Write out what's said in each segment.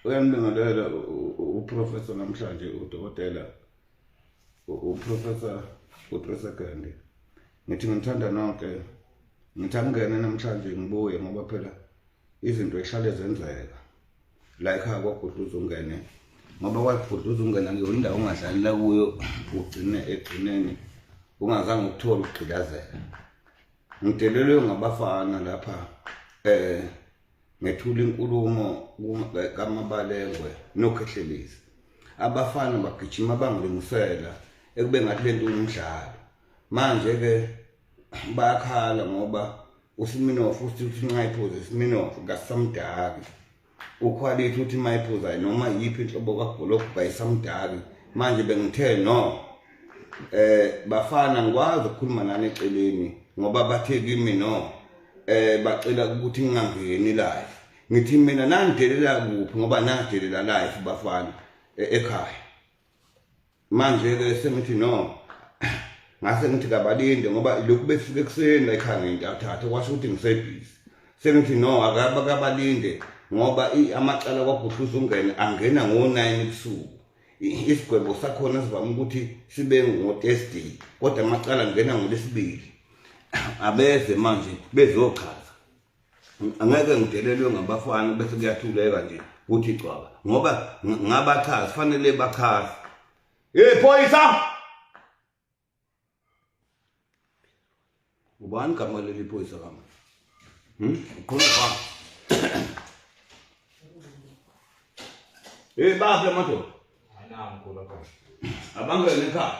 uyamlingalela uprofessor namhlanje udokotela uprofessor uTresekandi. Ngithi ngithanda nonke ngithi angene namhlanje ngibuye ngoba phela izinto ehlale zenzeka la ekhaya kwaGudluza ungene ngoba kwaGudluza ungena ngiyindawo ongadlalela kuyo ugcine egcineni ungazange ukuthola ukugqilazela. Ngidelelwe ngabafana lapha ngethula inkulumo kaMabalengwe noKhehlelisi. Abafana bagijima bangilingisela ekube ngathi lento umdlalo. Manje ke bayakhala ngoba uSmirnoff uthi ngayiphuza Smirnoff ngasamdaki. uQuality uthi mayiphuza noma yiphi inhlobo kabhologo bayisamdaki. Manje bengithe no bafana ngikwazi ukukhuluma nani eceleni ngoba bathe kimi no bacela ukuthi ngingangeni live. Ngithi mina nangidelela kuphi ngoba nangidelela live bafana ekhaya. Manje ke sengithi no ngase ngithi kabalinde ngoba lokhu befike ekseni la ekhaya ngintathatha kwasho ukuthi ngisebhizi. Sengithi no akabalinde ngoba amacala kwaGudluza ungene angena ngo9 ebusuku. Isigwebo sakhona sivama ukuthi sibe ngo-Thursday kodwa amacala angena ngoLwesibili. Abeze manje bezochaza. Angeke ngidelelwe ngabafana bese kuyathuleka nje uthi cwaba ngoba ngabachaza fanele bachaza. Phoyisa ubani igama leli phoyisa kama ukhuluma baphi amadoda anamkhulu lapha abangene ekhaya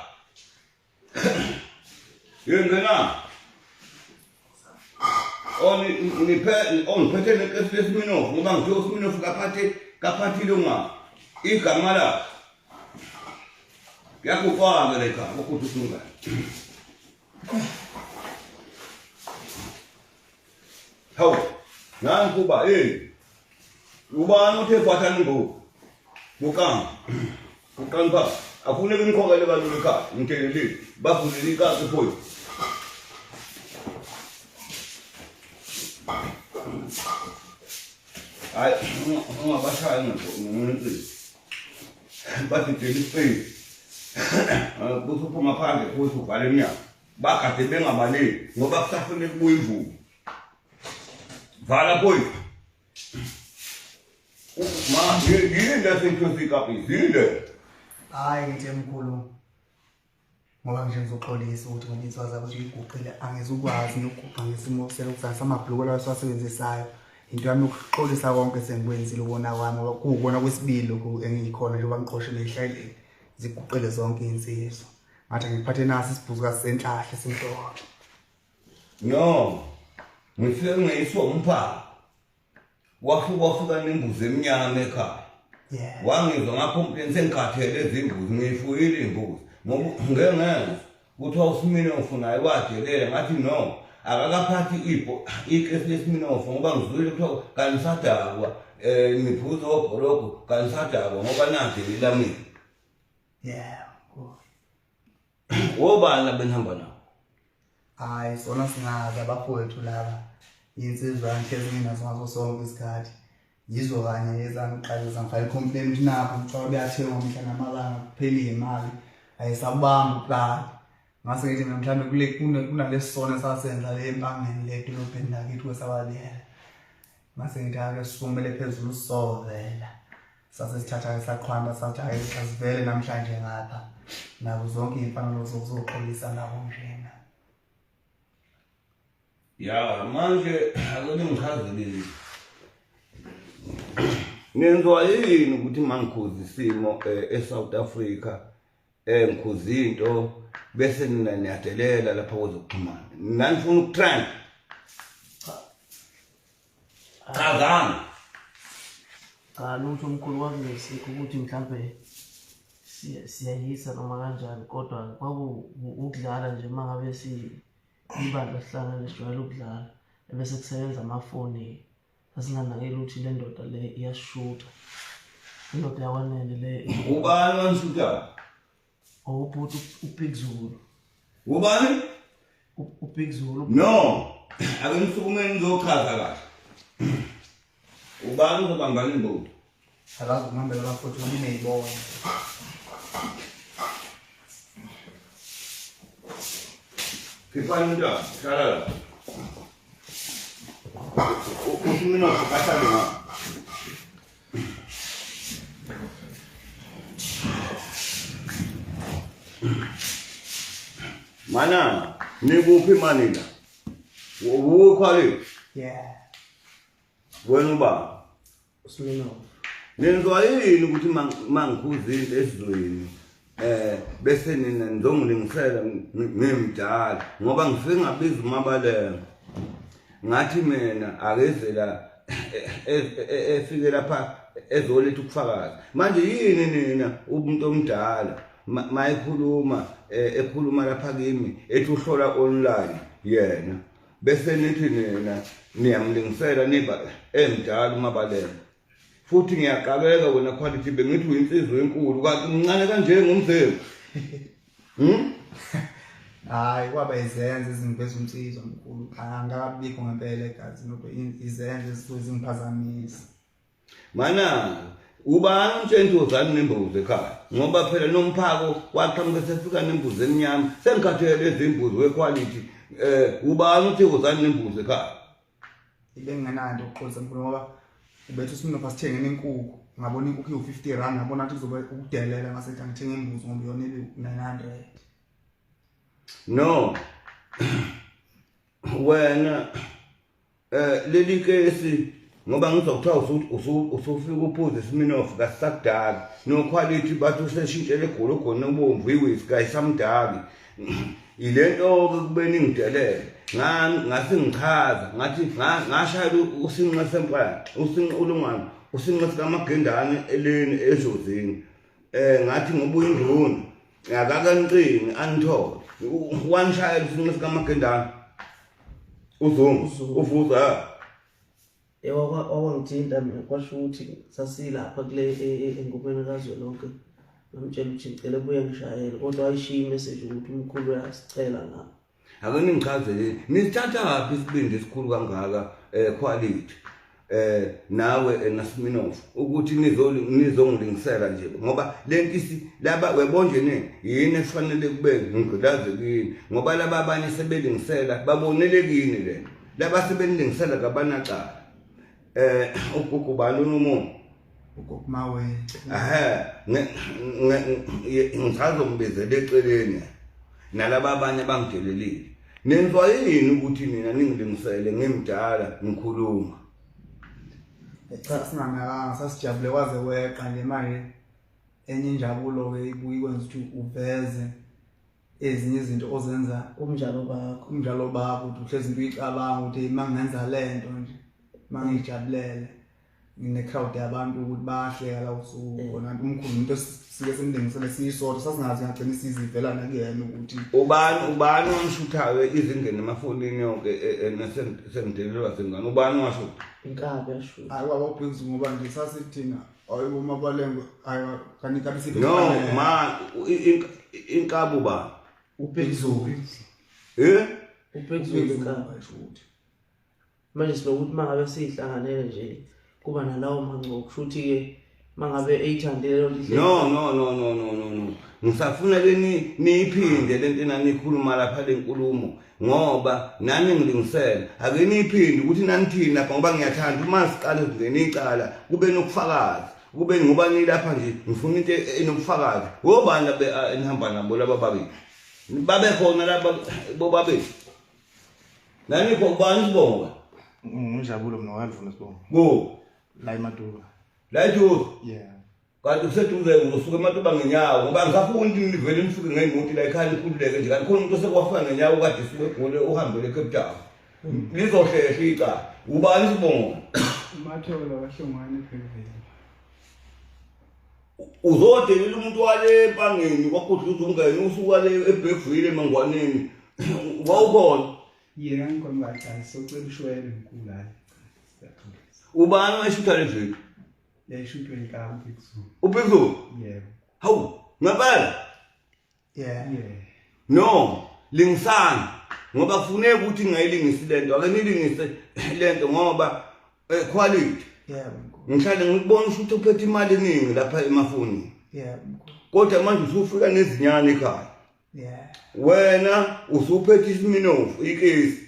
ngena ngiphethe nekesi leSmirnoff ngoba ngithe uSmirnoff kaphathile unga igama la yakufaka la ekhaya ukuthi usungane. Hawu nanku kuba ubani uthe fatana ngoku bukanga ba afuneka imkhokele kalulu ekhaya ngithelelile bavulile ikasi phoyi. Hayi ungabashaya ngqo bathi deliphi busuphuma phandle futhi uvale eminyango bakade bengabaleki ngoba kusafanele kubuye imvubu. Vala boy. Yini lesinto sikaphi hayi ngithi emkhulu ngoba nje ngizoxolisa ukuthi ngoba inswazi ukuthi iguqile angizukwazi nokuguqa ngesimo selokuzasa amabhloko lawo siwasebenzisayo. Into yami ukuxolisa konke sengikwenzile ubona kwami ngoba kuwubona kwesibili lokhu engikhona njengoba ngiqoshele ehleleni ziguqile zonke insizwa. Ngathi ngiphathe nasi isibhuzuka senhlahle senhloko. No. Ngifike ngiyiswa umphako. Wafika nembuzi eminyama ekhaya. Wangizwa ngaphompeni sengikhathele ezimbuzi ngiyifuyile imbuzi. Ngoba ngeke kuthiwa uSmirnoff naye wadelela ngathi no akakaphathi ikesi leSmirnoff ngoba ngizwile kuthiwa kanisadakwa niphuza obhologo kanisadakwa ngoba nadelela mina. Wobani benihamba nawo? Hayi sona singazi abafowethu laba insizwa ngihlezi nginazo ngaso sonke isikhathi. Yizo kanye ezangiqala zangifaka complaint ukuthi napho ngicela uyathengwa mhla namalanga kupheli imali ayisabamba uqala. Ngase ngithi mhlawumbe kule kunalesona sasenza le empangeni le dolobheni lakithi kwesabaliyela. Ngase ngithi ake sifumele phezulu sovela. Sasesithatha esaqhwanda sathi ayisivele namhlanje ngapha. Nabo zonke imfanelo zokuxolisa nabo njena. Ya manje akube ngichazile nenzwa yini ukuthi mangikhuza isimo eSouth Africa ngikhuza into bese niyadelela lapha kwezokuxhumana nanifuna ukutrend chazana lutho omkhulu wakunesikho ukuthi mhlambe siyayisa noma kanjani kodwa ukudlala nje mangabe ibandla sihlangane sijwayele ukudlala ebese kusebenza amafoni sasinganakela ukuthi le ndoda le iyashutha indoda yakwanene le ubani wanishuta ubhuti uBig Zulu ubani uBig Zulu no akenisukumeni ngizochaza kahle ubani uzobangana imbuto akazi ukuhambela bafowethu ngoba ineyibona. Kifani nda, khala. Smirnoff kahlale ngapha. Mana, nikuphi mani la? uQuality. Yeah. Wena uba. Smirnoff. Nenzwa yini ukuthi mangikhuza into esizweni bese nina nizongilingisela ngimdala ngoba ngifike ngabiza uMabalenge ngathi mina akezela efike lapha ezoletha ukufakaza manje yini nina umuntu omdala mayikhuluma ekhuluma lapha kimi ethi uhlola online yena bese nithi nina niyamlingisela niba emdala uMabalenge futhi ngiyaqabeka wena Quality bengithi uyinsizwe enkulu kanti mncane kanje ngomzelo. Hayi kwaba izenze ezingiveza umsizwa omkhulu angakabikho ngempela egazi nobe izenze ezizozingiphazamisa. Mana ubani umtshentuzani nembuzi ekhaya ngoba phela nomphako waqhamuka sefika nembuzi emnyama sengikhathele ezimbuzi weQuality ubani uthi uzani nembuzi ekhaya. Ibe ngingenanto ukuqolisa mkhulu ngoba ubethu Smirnoff asithengene inkukhu ngabona inkukhu iwu50 ngabona ukuthi kuzobe ukudelela ngasethi angithenga imbuzi ngoba yona ibe900. No wena leli kesi ngoba ngizokuthiwa usufika uphuze Smirnoff kasakudala noQuality bathi useshintshele egolo khona ubomvu iwisi kayisamdaki ilento kubeni ngidelele ngase ngichaza ngathi ngashaya usinqa sempala usinqa ulungwana usinqa sikamagendane eleni ezozini ngathi ngoba uyinduna akakancini anithole wanishaya usinqa sikamagendane uzungu uvuza ewangithinta mina kwasho ukuthi sasilapha kule engomeni kazwelonke ngamtshela ukuthi ngicela buye ngishayele kodwa ayishiya imessage ukuthi umkhulu uyasicela ngapha. Ake ningichazele nisithatha laphi isibindi esikhulu kangaka Quality nawe naSmirnoff ukuthi nizongilingisela nje ngoba lentisi laba webonje nini yini efanele kube ngigilaze kini ngoba laba abanye sebelingisela babonelekini lento laba sebelingisela kabanaqala ukugubana unomuntu ukumawe ngichazombizela eceleni nalaba abanye bangidelelile nenzwa yini ukuthi nina ningilingisele ngimdala ngikhuluma cha singanakanga sasijabule kwaze weqa nje manje enye injabulo ke ibuyi kwenza ukuthi uveze ezinye izinto ozenza umjalo bakho ukuthi uhlezi into uyicabanga ukuthi mangenza lento nje mangijabulele ngine crowd yabantu ukuthi bahleka la usuku khona umkhulu umuntu sike semlingisele siyisodwa sasingazi ngagcina sizivela nakuyena ukuthi ubani wamshuthayo izingene emafonini yonke sengidelelwa sengane ubani washo inkabi yasho hayi kwaba ubhekisi ngoba nje sasithina ayibo Mabalenge ayi kanikabi sithi no ma inkabi ba ubhekisi ubhekisi inkabi futhi manje sinokuthi mangabe sihlanganele nje kuba nalawo manco kushuthi ke mangabe 800 lelo lihle no ngisafuna niyiphinde lento enanikhuluma lapha lenkulumo ngoba nani ngilingisela ake niyiphinde ukuthi nanithini lapha ngoba ngiyathanda uma siqala ngenicala kube nokufakaza kube ngoba nilapha nje ngifuna into enokufakaza ngobani enihamba nabo laba babili babe khona laba bobabili nani kokubani sibonga Ngijabulo mina wakadlula sibonga. Go. La eMatuba. La eJozi. Yeah. Kanti useduze usuke eMatuba ngenyawo ngoba ngisafuna nivele nifike ngemoto la ekhaya nikhululeke nje kanti khona umuntu osekwafika ngenyawo kade suke egole uhambele eCape Town. Lizohlehla icala. Ubani sibonga? uMathola wahlongwane ephezulu. Uzodelela umuntu wale empangeni wakudluza ungene usuka le eBhevile emangwaneni. Wawukhona. Yena ngikhona kahle socela ushwele enkulu hayi. Ubani washutha le video? Yayishuthwe inkabi ekusulu. Ubhekuzulu? Yebo. Hawu, ngempela? Yeah. No, lingisana ngoba kufuneka ukuthi ngayilingisi lento ake nilingise lento ngoba Quality Yeah, mkhulu. Ngihlale ngikubona ukuthi uphethe imali eningi lapha emafonini. Yeah, mkhulu. Kodwa manje usufika nezinyane ekhaya. Yeah. Wena usuphethe iSmirnoff ikesi.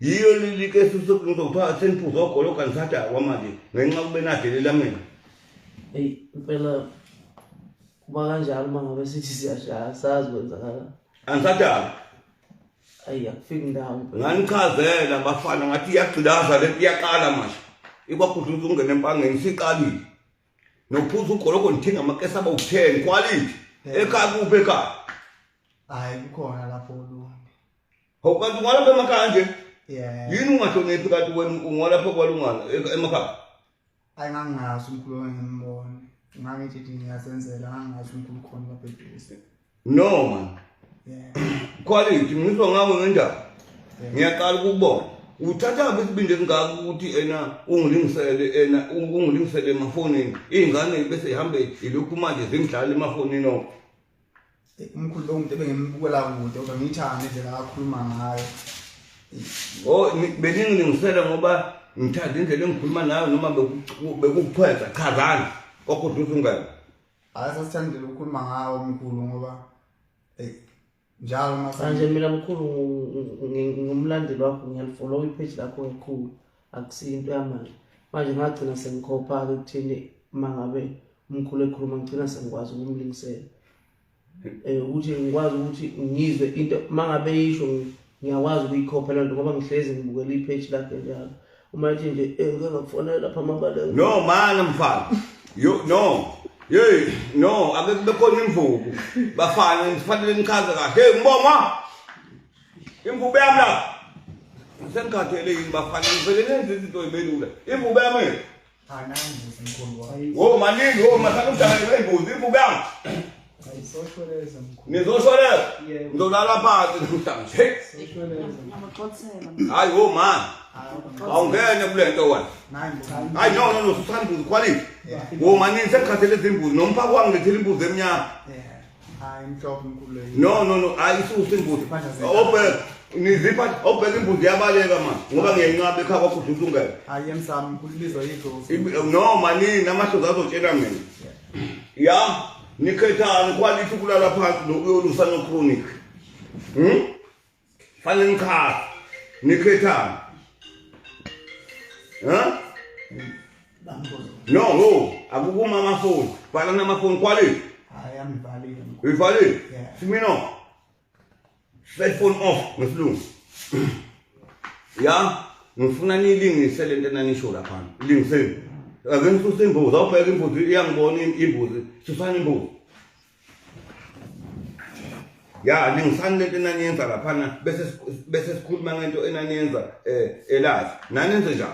Yiyo leli kesi usokuthiwa seniphuza ogoloka ngisatha kwamanje ngenxa kube nadelela mina. Hey, impela kuba kanjalo mangabe sithi siyashaya sazi kwenzakala. Angisatha. Ayi akufiki ndawo. Nganichazela bafana ngathi iyagcilaza lento iyaqala manje. Ikwakhudluza ungene empangeni siqalile. Nophuza ugoloko nithinga amakesi aba u10 quality. Ekhaya kuphi ekhaya? Hayi kukhona lapho lo. Hawukanti ungala emakhaya nje? Yeah. Yini ungahloniphi kanti wena ungala pha kwalungana emakhaya? Ayingangazi umkhulu ngimbone. Ngangithi ngiyasenzela ngangazi umkhulu khona lapha eduze. No man. Yeah. Quality ngizwa ngawe ngendaba. Ngiyaqala ukubona. Uthatha besibinde ngaka ukuthi ungilingisele emafonini. Izingane bese ihambe ilokhu manje zingidlala emafonini no. Umkhulu lo umuntu ebengimbukwela kude kodwa ngithanda indlela akakhuluma ngayo. Oh beningilingisela ngoba ngithanda indlela engikhuluma nayo noma bekukupheza chazana kokudluza ungane. Hayi sasithandile ukukhuluma ngawo umkhulu ngoba njalo Manje mina mkhulu ngumlandeli wakho ngiyalifollow ipage lakho ekhulu akusinto yamanje. Manje ngagcina sengikhopha ke kuthini mangabe umkhulu ekhuluma ngicina sengikwazi ukumlingisela. Ukuthi ngikwazi ukuthi ngizwe into mangabe yisho ngiyakwazi ukuyikhopha lento ngoba ngihlezi ngibukela ipage lakhe njalo. Uma ethi nje ngeke ngakufonela lapha amabaleko. No man mfana. No. Hey, no, ake bekhona imvubu. Bafana ngifanele ngichaze kahle. Hey ngibonga. Imvubu yami la. Sengikhathele yini bafana ngivele nenze izinto ezibelula. Imvubu yami. ananzi umkhulu wayo. Oh maningi, oh masaka mdala imbuzi, imvubu yami. Ayisosholeza mkhulu. Nizoshorela. Yebo. Ngizolala phansi namhlanje. Hey. Sosholeza. Ngamaxotsela. Hayi oh man. Awungene kule nto wena. Nani. Hayi no susana uQuality. Oh maningi sengikhathele izimbuzi nomphako wangi ngithele imbuzi emnyama. Hayi mhlophe mkhulu leyo. No ayisusa imbuzi. Nizipha obheka imbuzi yabaleka manje ngoba ngiyenqaba ekhaya kwakho udlula ungeke. Hayi emsami mkhulu libizwa yidlozi. No maningi namahlozi azotshela mina. Ya nikhethana uQuality kulala phansi lokuyolusa no chronic. Fanele ngikhaya. Nikhethana. No, akukuma amafoni. Bhala namafoni Quality. Hayi amvalile mkhulu. Uyivalile? Smirnoff. Cell phone off ngesilungu. Ya, ngifuna nilingise lento enanisho lapha. Lingiseni. Ake ngisuse imbuzi, awubheka imbuzi iyangibona imbuzi. Susana imbuzi. Ya, lingisani lento enaniyenza lapha bese sikhuluma ngento enaniyenza elazi. Nanenze njani?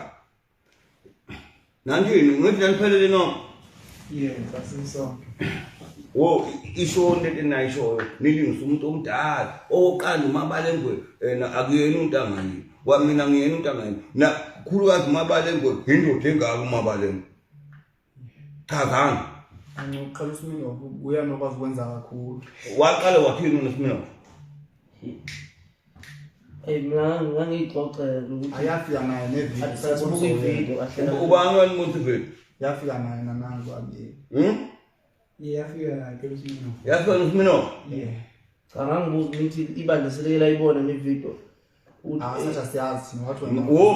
Nanjini ngithi naniphelele no. Yes, asisonke. Wo isho lento enayishoyo nilingisa umuntu omdala oqala umabalengwe akuyena umuntu angani wamina ngiyena umuntu angani na khulukazi umabalengwe indoda engaka umabalengwe chazana Angiqala uSmirnoff uyanokwazi ukwenza kakhulu. waqala wathini uSmirnoff Mina ngangixoxela ukuthi Ayafika naye nevideo. asibuke ivideo kahle. ubani wanimotivate Yafika naye nanangu abi. Yafika naye ke uSmirnoff. yafika uSmirnoff Angangibuza ukuthi ibandla selekela ibona le video. Sacha siyazi wathi wo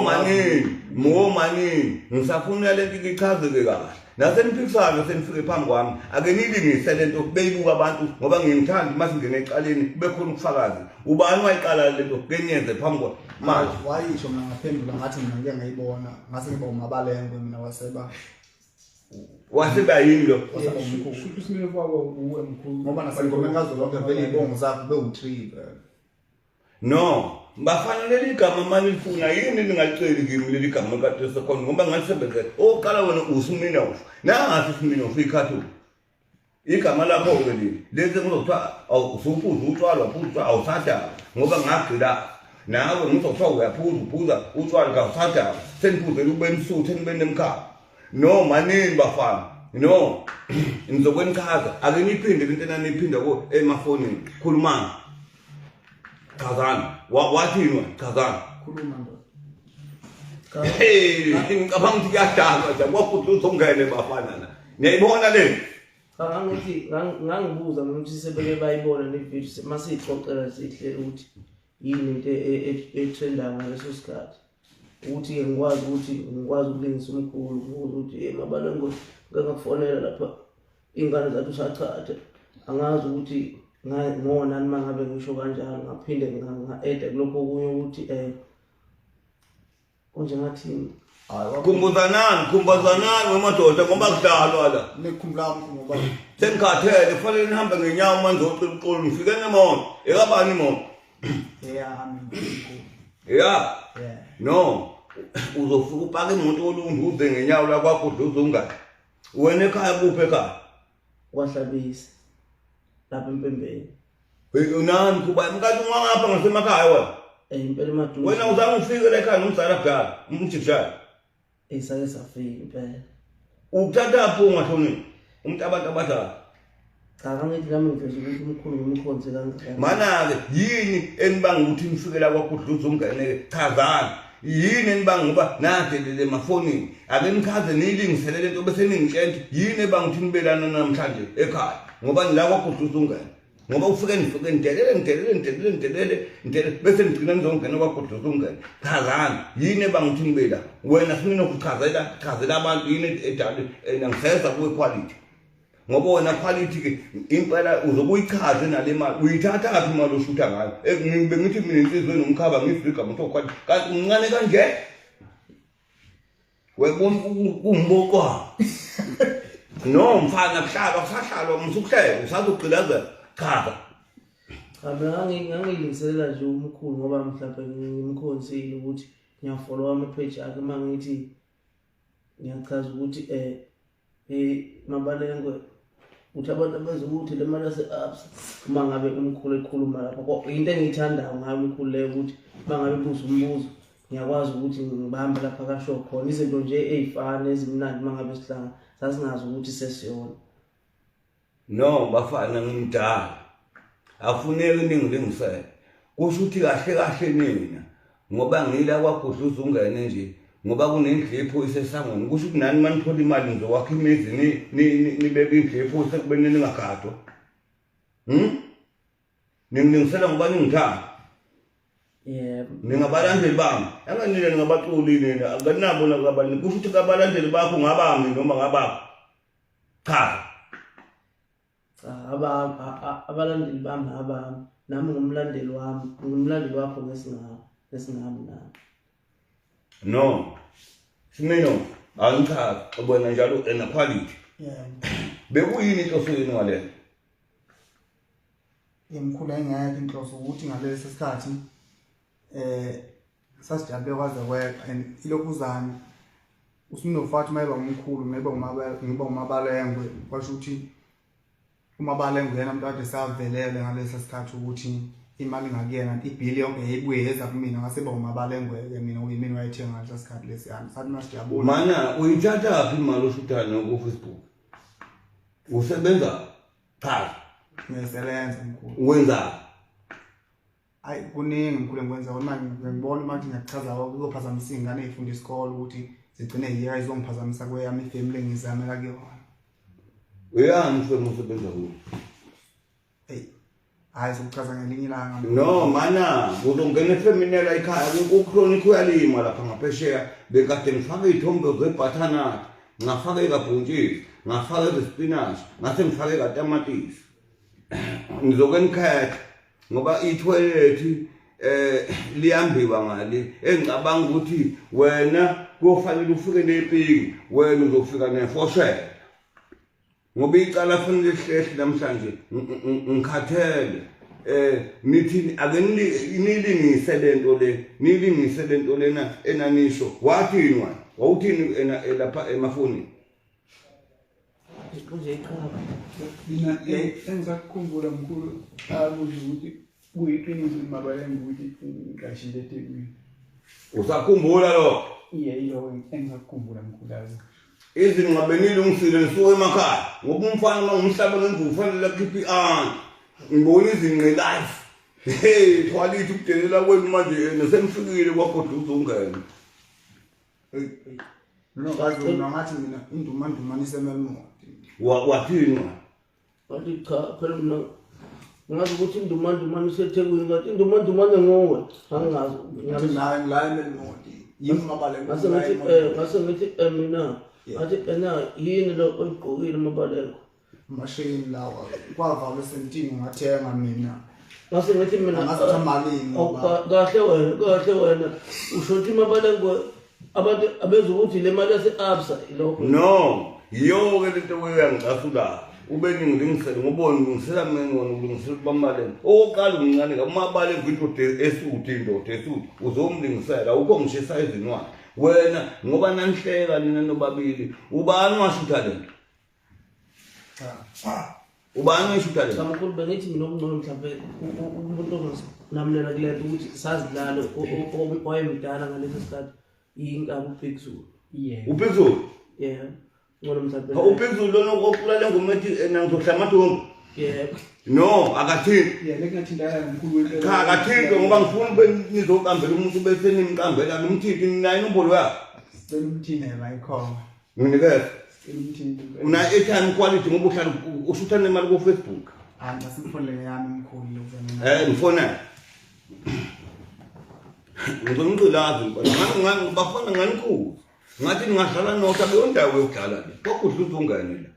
manini ngisafuna lento ichazeke kahle naseniphisana senifike phambi kwami ake nilingise lento beyibuka abantu ngoba ngiyithanda mase ngene eqaleni kube khona ukufakazi ubani wayiqala lento kenyenze phambi kwa manje wayisho mina ngaphendula ngathi mina ngeke ngayibona ngase ngiba umabalengwe mina waseba yini lo Shuthu Smirnoff wabo uwe mkhulu ngoba nasengoma ngazo lonke vele ibongo zakho be-3 no bafanele igama manje lifuna yini ningaceli kimi leli gama kade sekhona ngoba ngalisebenzela oqala wena uSmirnoff nangathi Smirnoff ikhathu igama lakho ke leli lezi ngizothiwa awusuphuza utshwala phuzwa awusada ngoba ngagcila nawe ngizothiwa uyaphuza utshwala kawusada seniphuzela ube msuthu nibe nemkhaya no manini bafana no ngizokwenikhaza ake niphinde into enaniphinda ko emafonini khulumani chazana wathini wena chazana khuluma ndo Hey, ngicabanga ukuthi kuyadakwa nje kwaKudluza ungene bafana la. Niyayibona le? Angithi ngangibuza ukuthi sebeke bayibona le video masixoxela sihle ukuthi yini into etrendayo ngaleso sikhathi. Ukuthi ngikwazi ukulingisa umkhulu ukuthi mabalongo ngakafonela lapha ingane zathu usachatha angazi ukuthi ngona nima ngabe ngisho kanjalo ngaphinde nga-add kulokho okunye ukuthi konje ngathi Kumbuzanani wemadoda ngoba kudalwa la. Nekhumbula ngoba Sengikhathele kufanele nihambe ngenyawo manje ocela uxolo ngifike nemoto. Ekabani imoto? Yeah. No. Uzofika upaka imoto olungu uze ngenyawo la kwaKudluza ungane. Wena ekhaya kuphi ekhaya? kwahlabisa lapha empembeni. Unani kuba mkati ungangapha ngasemakhaya wena? Impela emaduna. Wena uzama ufike la ekhaya nomzala kudala, umjishaya. Isake safika impela. Ukuthatha pho ungahloniphi. Umuntu abantu abadala. Cha ngithi nami ngiveze ukuthi umkhulu ngimkhonze kanjani. Mana ke yini enibanga ukuthi nifike la kwaKudluza ungane chazana. Yini enibanga ngoba nadelele emafonini. Ake nikhaze niyilingisele lento bese ningitshela yini ebanga ukuthi nibelana namhlanje ekhaya. Ngoba nila kwaKudluza ungane. Ngoba ufike nifike ngidelele bese nigcina nizongena kwaKudluza ungane. Chazana yini ebanga ukuthi nibela. Wena Smirnoff chazela abantu yini edale nangiseza uQuality. Ngoba wena quality ke impela uzokuyichaza nale mali uyithatha kaphi imali oshutha ngayo bengithi mina insizwe nomkhaba ngifika umuntu oQuality kanti umncane kanje webona kumbokwa no mfana kuhlaba kusahlalwa umsukuhleka usazogqilaza chaza Cha ngangilungiselela nje umkhulu ngoba mhlawumbe ngimkhonsile ukuthi ngiyafollow ama-page akhe mangithi ngiyachaza ukuthi mabalengwe uthi abantu abazokuthi le mali yase-absa uma ngabe umkhulu ekhuluma lapho into engiyithandayo ngayo umkhulu leyo ukuthi uma ngabe buza umbuzo ngiyakwazi ukuthi ngibahambe lapha kasho khona izinto nje ey'fana ezimnandi uma ngabe sihlanga sasingazi ukuthi sesiyona. No bafana ngimdala afuneki ningilingisele kusho ukuthi kahle nina ngoba ngila kwaKudluza ungane nje ngoba kunendlepho isesangweni kusho ukuthi nani manithola imali ngizokwakha imizi nibeke indlepho sekubene ningagadwa ningilingisela ngoba ningithanda ningabalandeli bami anganile ningabaculi nina akanabo nakabalini kusho ukuthi kabalandeli bakho ngabami noma ngabakho cha abalandeli bami abami nami ngumlandeli wakho ngesingami nami. No Smirnoff angichaza ubona njalo enaQuality bekuyini inhloso yenu ngale imkhulu engeke inhloso ukuthi ngalesi sikhathi sasijabule kwaze kweka and ilokuzana uSmirnoff wathi mayiba umkhulu ngiba umabalengwe kwasho ukuthi umabalengwe yena umuntu ade savelele ngalesi sikhathi ukuthi imali ngakuyena ibhili yonke yayibuye yeza kumina ngaseba umabalengwe-ke mina uyimini wayethenga ngaleso sikhathi lesiyana sathi masijabula mana uyithatha kaphi imali oshutana ku-Facebook usebenza cha ngiyasebenza mkhulu wenza hayi kuningi mkhulu engikwenza manje ngibona manje ngiyachaza kuzophazamisa iy'ngane ey'funda isikole ukuthi zigcine yiyeka izongiphazamisa kweyami ifamily engizamela kuyona uyani mfana usebenza kuyo hayi sokuchaza ngelinye ilanga no mana uzongena efeminela ekhaya uChronic uyalima lapha ngaphesheya bekade ngifake iy'thombe zebhathanathi ngafake ikabhontshisi ngafake izespinashi ngase ngifake katamatisi ngizoke nikhetha ngoba ithoyilethi liyambiwa ngale engicabanga ukuthi wena kufanele ufike nepiki wena uzofika nefoshela ngoba icala fanele hlehle namhlanje ngikhathele nithi ake nilingise lento lena enanisho wathini wena wawuthini lapha emafonini nje iqaba mina engisakukhumbula mkhulu akusho ukuthi kuyiqiniso mabalengwe ukuthi ngashile eThekwini usakhumbula lo iyo engisakukhumbula mkhulu azi izinqabenile ungisile nisuke emakhaya ngoba umfana mangumhlaba ngenza ufanele akhiphe ianti ngibona izinqe life hey quality ukudelela kwenu manje nesenifikile kwaKudluza ungene No kazi ngathi mina induma nisemelmoti. Wathini wena? Bathi cha phela mina ngazi ukuthi induma iseThekwini ngathi induma ngowe angazi Ngathi nawe la emelmoti. Yimabaleko. ngase ngithi mina athi ena yini lo oyigqokile Mabaleko Mashini lawa kwava besentini ngathenga mina. ngase ngithi mina Ngathi malini kahle wena usho ukuthi Mabaleko abantu abezokuthi le mali yase-absa ilokho No, yiyo-ke lento uyangicasula ube ningilingisele ngobona ulungisela mina wona ulungisela ukubamaleni okokuqala umncane uMabaleko into esuthi uzomlingisela ukho ngisho esayizini wakhe wena ngoba nanihleka nina nobabili ubani washutha lento ubani washutha lento Kamkhulu bengithi mina omncane mhlawumbe umuntu namlela kulento ukuthi sazidlalo oyemdala ngaleso sikhathi yinkabi uBig Zulu uphezulu yeah ngcono mhlawumbe uphezulu lona oqula lengomethi nangizohla amadumbu no akathini lekungathintana nomkhulu cha akathini ngoba ngifuna ube nizokambela umuntu bese nimkambela nomthithi naye inombolo yakhe Semthini bayikhona. nginikeza una airtime uQuality ngoba uhlala ushutha nemali ku Facebook Ngasimfonele yami umkhulu lokuzana. ngifona ngizomculaza ngani bafana nganikhulu ngathi ningadlala notha beyondawo yokudlala le kokudla uzongane la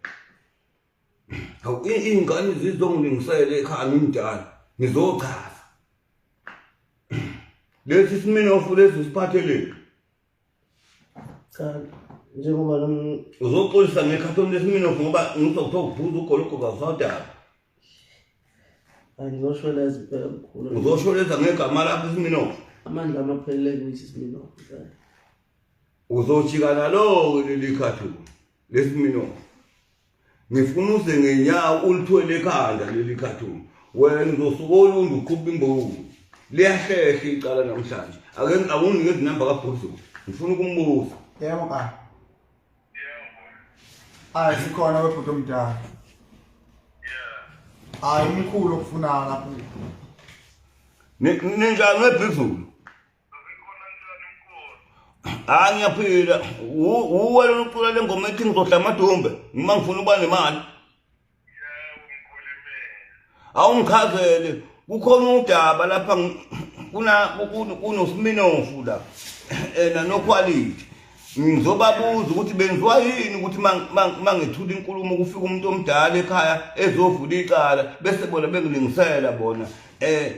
hawu ingane zizongilingisela ekhaya ngimdala ngizochaza lesi Smirnoff lesi siphatheleni cha njengoba uzoxolisa ngekhathoni leSmirnoff ngoba ngizokuthola ukubuza ugoloko kawusawudala angizoshola iziphela mkhulu uzosholeza ngegama lakho iSmirnoff amandla amaphelele kuthi Smirnoff uzojika lo leli khathoni leSmirnoff ngifuna uze ngenyawo ulithwele ekhanda leli khathoni wena uzosuka olundu uqhubha imbovu liyahlehla icala namhlanje ake awunike izinamba kaBhuzu ngifuna ukumbuza Yebo ka. Hayi sikhona webhudo omdala. Hayi umkhulu okufuna lapho. ninjani weBhizulu ngiyaphila uwena ucula lengoma ethi ngizohla amadumbe noma ngifuna uba nemali awungichazele kukhona udaba lapha kunoSmirnoff la noQuality ngizobabuza ukuthi benziwa yini ukuthi mangethula inkulumo kufika umuntu omdala ekhaya ezovula icala bese bona bengilingisela bona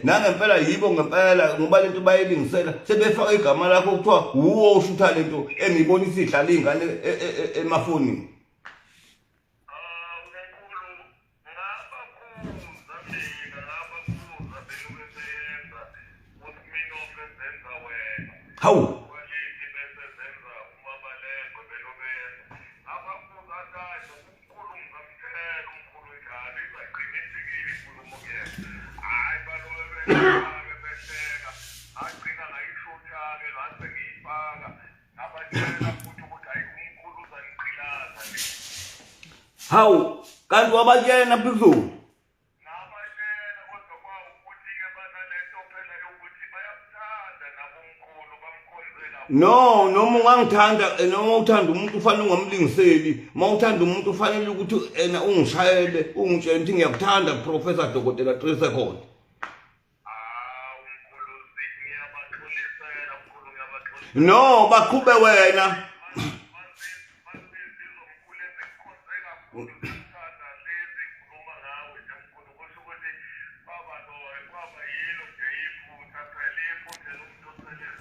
nangempela yibo ngempela ngoba lento bayilingisela sebefaka igama lakho kuthiwa uwo ushutha lento engiyibonisa idlala ingane emafonini hawu hawu kanti wabatshena Bhizulu no noma ungangithanda noma uthanda umuntu ufanele ungamlingiseli mawuthanda umuntu ufanele ukuthi ena ungishayele ungitshela ukuthi ngiyakuthanda Professor Dokotela 3 seconds no baqhube wena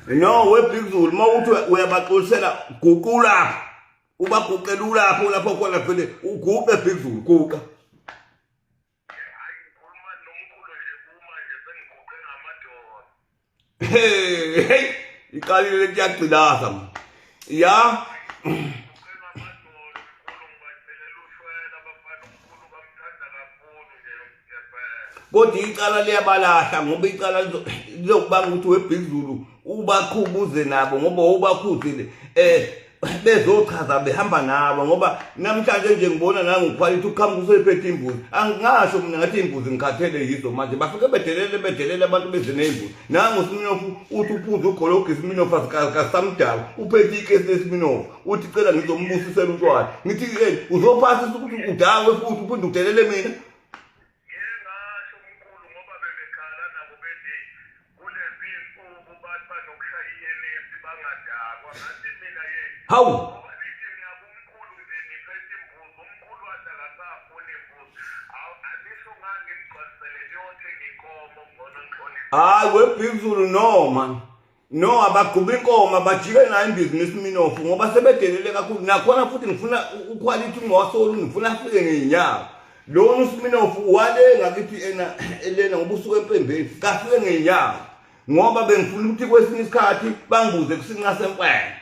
no weBhizulu mawuthi uyabaxolisela guqula ubaguqela ulapho lapho khona phela uguqe Bhizulu guqa hey iqalile kuyagcilaza ya kodwa icala liyabalahla ngoba icala lizokubanga ukuthi weBhizulu ubakhubuze nabo ngoba ubakhuthile bezochaza behamba nabo ngoba namhlanje nje ngibona la nguQuality ukhamba usephethe imbuzi angingasho mina ngathi imbuzi ngikhathele yizo manje bafike bedelele abantu bezinezimbuzi nangu Smirnoff uthi uphuze uGologisi Smirnoff kaSamdala uphethe ikesi Smirnoff uthi cela ngizombusisela uTshwala ngithi ke uzophasa ukuthi udawe futhi uphinde udelele mina How? Webhizulu no man. No abagquba inkomo bajike nayo ibhizinisi Smirnoff ngoba sebedelele kakhulu nakhona futhi ngifuna uQuality ngowasolo ngifuna afike ngenyanga. Lo Smirnoff wale ngakithi elena ngoba usuke empembeni kafike ngenyanga ngoba bengifuna ukuthi kwesinye isikhathi bangibuze kusinqa semfene.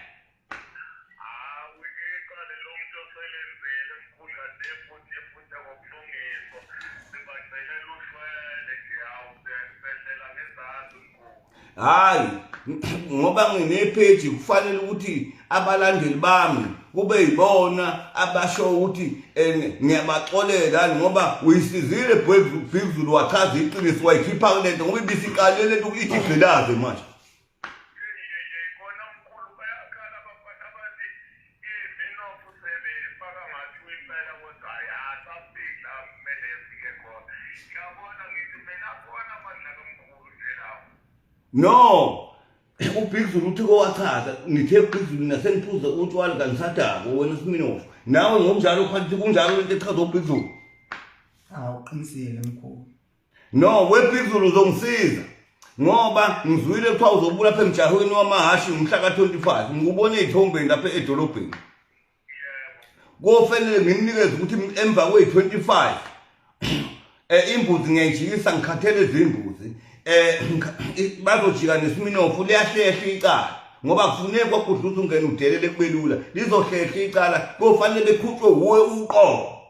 Hayi ngoba nginepage kufanele ukuthi abalandeli bami kube yibona abasho ukuthi ngiyabaxolela ngoba uyisizile Bhekuzulu wachaza iqiniso wayikhipha kulento ngoba ibisiqalele lento ukuthi igqilaze manje No, uBhekuzulu uthi kowachaza nithe uBhekuzulu naseniphuza uTshwala kangisadako wena Smirnoff nawe ngokunjalo uQuality kunjalo lento echaza uBhekuzulu uqinisile mkhulu no weBhekuzulu uzongisiza ngoba ngizwile kuthiwa uzobula lapha emjahweni wamahashi umhla ka25 ngikubona izithombeni lapha edolobheni kofanele ngimnikeze ukuthi emva kwe25 imbuzi ngiyayijikisa ngikhathele izimbuzi bazojika neSmirnoff liyahlehla icala ngoba kufuneka kwakudluza ungena udelele kubelula lizohlehla icala kofanele bekhutshwe uwe uqobo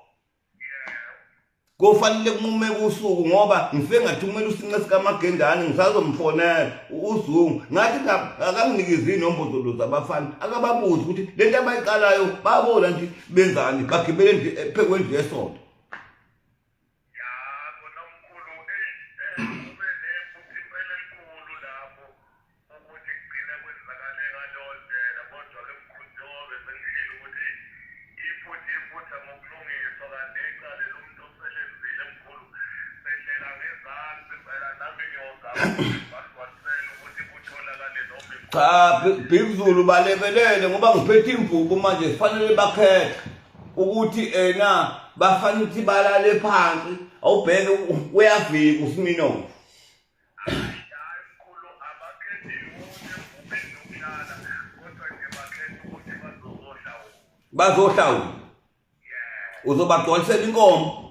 kofanele kunqume usuku ngoba ngifike ngathumela usinqe sikamagendane ngisazomfonela uZungu ngathi akanginikezi inombolo zabafana akababuza ukuthi lento abayiqalayo babona nje benzani bagibele nje ephekwenje yesonto cha Bhekuzulu balebelele ngoba ngiphethe imvubu manje kufanele bakhethe ukuthi bafanele ukuthi balale phansi awubheke uyavika uSmirnoff bazohlawula uzobagcwalisela inkomo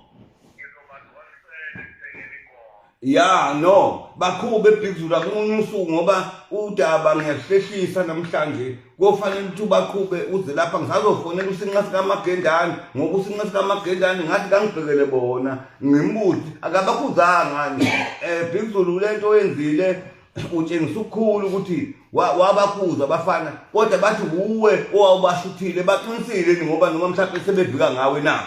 ya no bakhube eBhekuzulu akunusuku ngoba udaba ngiyahlehlisa namhlanje kofanele ukuthi baqhube uze lapha ngisazofonela usinqa sikamagendane ngoba usinqa sikamagendane ngathi kangibhekele bona ngimbuzi akabakhuzanga ngani Bhekuzulu lento oyenzile utshengisa ukukhulu ukuthi wabakhuza abafana kodwa bathi uwe owawubashuthile baqinisile ngoba noma mhlawumbe sebevika ngawe na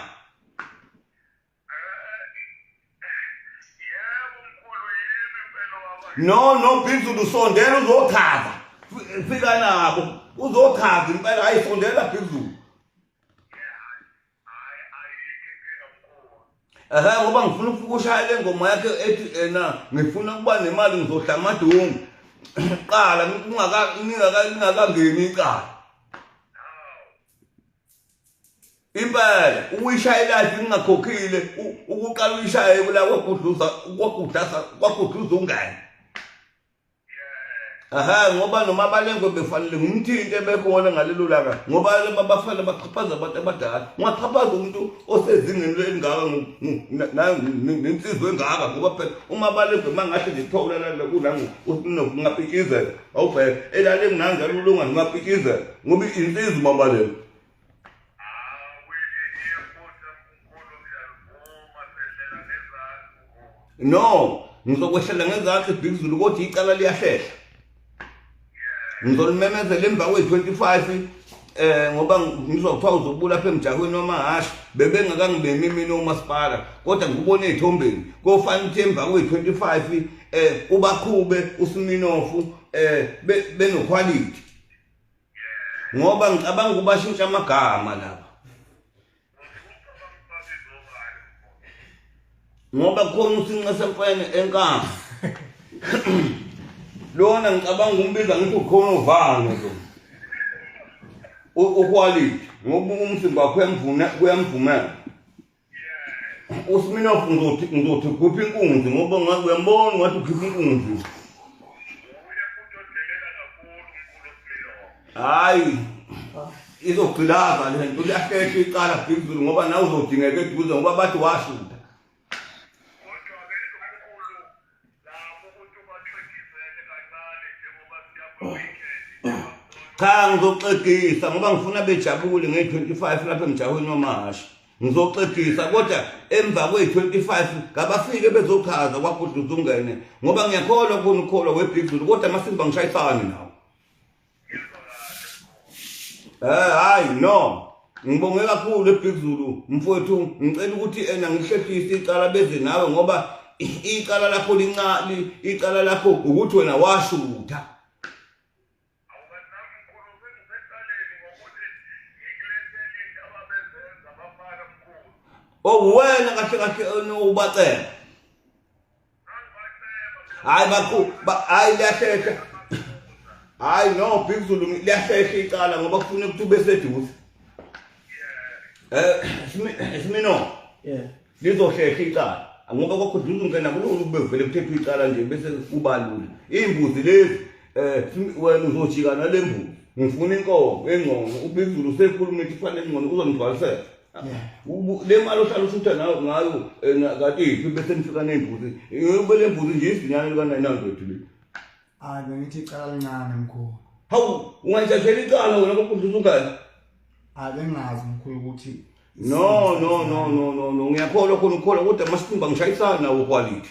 No Bhekuzulu sondela uzochaza fika nabo uzochaza impela ayisondela Bhekuzulu ngoba ngifuna ukushaya le ngoma yakhe ethi ngifuna ukuba nemali ngizohla amadungu qala ngingakangeni iqala impela uyishayela nje ngingakhokhile ukuqala uyishaye kula kwagudluza ungane ngoba noma balengwe befanele ngumthinte bekhona ngalelo langa ngoba babafana baqhaphaza abantu abadala ungaqhaphaza umuntu osezingeni elingaka nensizwe engaka ngoba phela uma balengwe mangahle nje thola la kulangu ungapikizela awubheke elale nginanjalo ulunga ngapikizela ngoba insizwe mabalengwe no ngizokwehlela ngezakhe Bhekuzulu kodwa icala liyahlehla ngizolimemezela emva kwe25 ngoba ngizokuthiwa uzobula lapha emjahweni wamahashi bebengakangibemi mina umasipala kodwa ngikubona ezithombeni kofanele ukuthi emva kwe-25 ubaqhube uSmirnoff benoQuality ngoba ngicabanga ukubashintsha amagama lapha ngoba khona usinqa semfene enkanga lona ngicabanga umbiza ngithi ukhona uvanga lo uQuality ngoba umsimba wakho kuyamvumela uSmirnoff ngizothi ukhipha inkunzi ngoba ngiyambona ngathi ukhipha inkunzi hayi izogqilaza le nto liyahlehla icala phezulu ngoba nawe uzodingeka eduze ngoba bathi washuta cha ngizoxegisa ngoba ngifuna bejabule nge-25 lapha emjahweni wamahashi ngizoxegisa kodwa emva kwe-25 ngabafike bezochaza kwakudla uzungene ngoba ngiyakholwa khona ukholwa weBig Zulu kodwa amasimba ngishayisani nawo hayi no ngibonge kakhulu eBig Zulu mfowethu ngicela ukuthi ngihlehlise icala beze nawe ngoba icala lakho lincane icala lakho ukuthi wena washutha wena kahle ubacela hayi hayi liyahlehla hayi no Big Zulu liyahlehla icala ngoba kufuna ukuthi ube seduze Smirnoff lizohlehla icala ngoba kwakhudluza ungena kulolu bevele kuthethwa icala nje bese kubalula imbuzi lezi wena uzojika nale mbuzi ngifuna inkomo engcono uBig Zulu usekhuluma ukuthi kufanele ingcono uzongigcwalisela le mali ohlala ushutha nayo ngayo katiphi bese nifika nembuzi ngibele mbuzi nje isinyane lika900 le hayi bengithi icala lincane mkhulu hawu unganjajela icala wena kwakhudluza ungane hayi bengazi mkhulu ukuthi no ngiyakholwa khona ukholwa kodwa masikhumba ngishayisana nawo uQuality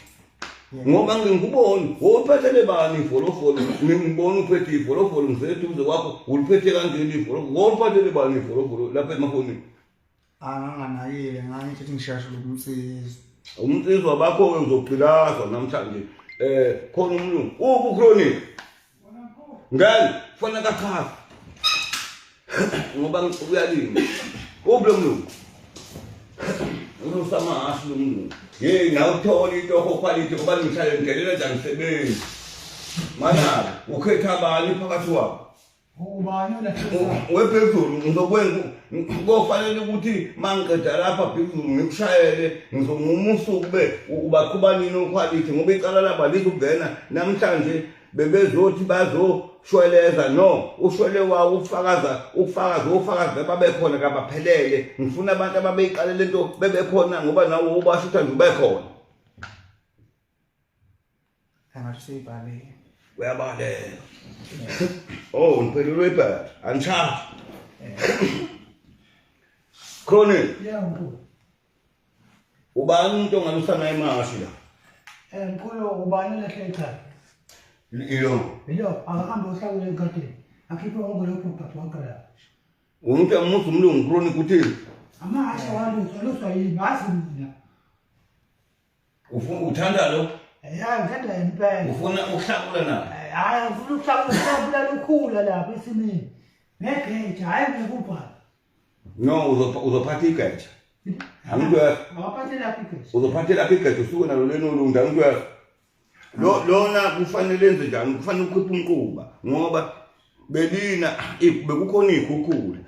ngoba nginguboni uphethele bani ifolofolo ngibona uphethe ifolofolo ngiseduze kwakho uliphethe kanjeni ifolofolo ngophathele bani ifolofolo lapha emafonini anganakile ngangithi ngishashe umnsizwa bakho-ke uzogqilazwa namhlanje khona umlungu ukhuloni ngani kufanele kachaza ngoba uyalinga ubule mlungu unosamahashi lo mlungu yeyi nawe uthola into uQuality ngoba ngihlale ngidelela njani msebenzi manala ukhetha abani phakathi wabo weBig Zulu ngizokwenza kofanele ukuthi mangiqeda lapha Big Zulu ngikushayele ngizonguma usuku ubaqhuba nini uQuality ngoba icala laba lizokungena namhlanje bebezothi bazoshweleza no ushwele wawo ufakaza babekhona kabaphelele ngifuna abantu ababeyiqalele into bebekhona ngoba nawo ubashutha nje ubekhona angathi seyibhaleke uyabalela ngiphelelwe ibhadi angishaji khona ubani umuntu ongalusana imashi la mkhulu ubani lehle ekhaya ilo akahambe ohlakule egadini akhiphe wonke lokho ubhadi wakhe la umuntu amuthi umlungu kroni kuthini amahasha waluswa yini azi mina uthanda lo ngithanda impela ufuna ukuhlakula naye hayi ngifuna ukuhlakula lukhula lapha esimini ngegeja hayi ngekubhala no uzophatha igeja angikwazi uzophathela igeja usuke nalo lenolunda angikwazi lona kufanele enze njani kufanele ukhiphe umquba ngoba belina bekukhona ikhukhula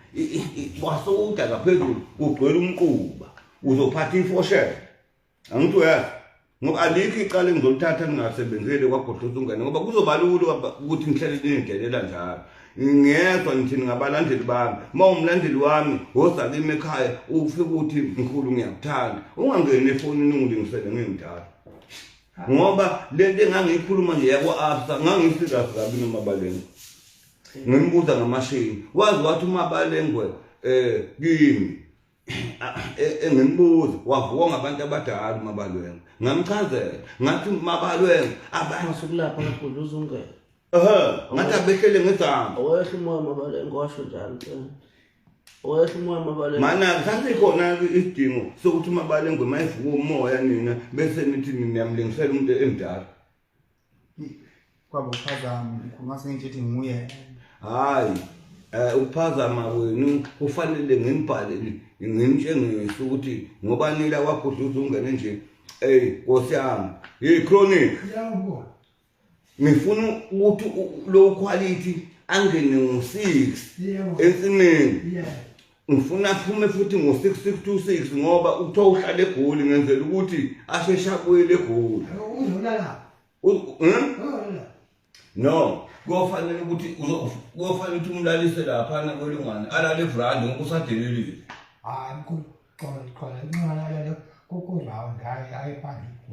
wasokuda ngaphezulu ugcwele umquba uzophatha ifoshela angikwazi ngoba alikho icala engizolithatha ningasebenzele kwaGodluza ungane ngoba kuzobalula ukuthi ngihlele ningidelela njalo ngiyezwa ngithini ngabalandeli bami uma umlandeli wami woza kimi ekhaya ufike ukuthi mkhulu ngiyakuthanda ungangeni efonini ungilingisele ngimdala ngoba lento engangiyikhuluma nje yakwa-absa ngangisiza kabi noMabalengwe ngimbuza ngamashini wazi wathi uMabalengwe kimi engimbuza wavuka ngabantu abadala uMabalengwe ngamchazela ngathi uMabalengwe Masukulapha kaGodluza ungene ngathi abehlele ngezamba awehle umoya uMabalengwe washo njalo Owehla umoya mabalengwe. Mana sasekhona isidingo sokuthi mabalengwe mayivuka umoya nina bese nithi niyamlingisela umuntu emdala. Kwabo uphazama ngase ngithi nguye. Hayi ukuphazama wenu kufanele nginibhale ngimtshengise ukuthi ngoba nila wakudluza ungene nje Nkosi yami chronic Yabo. ngifuna ukuthi lo quality angene ngo6 ensimini Yeah. ngifuna aphume futhi ngo6626 ngoba utho uhlala eGoli ngenzela ukuthi ashesha kwele eGoli Uzolala. no kufanele ukuthi kufanele ukuthi umlalise lapha na kwelungwana alale evrand ngoba usadelelile Mkhulu. Khona incwana la kokurawo ngaye ayiphandle ku.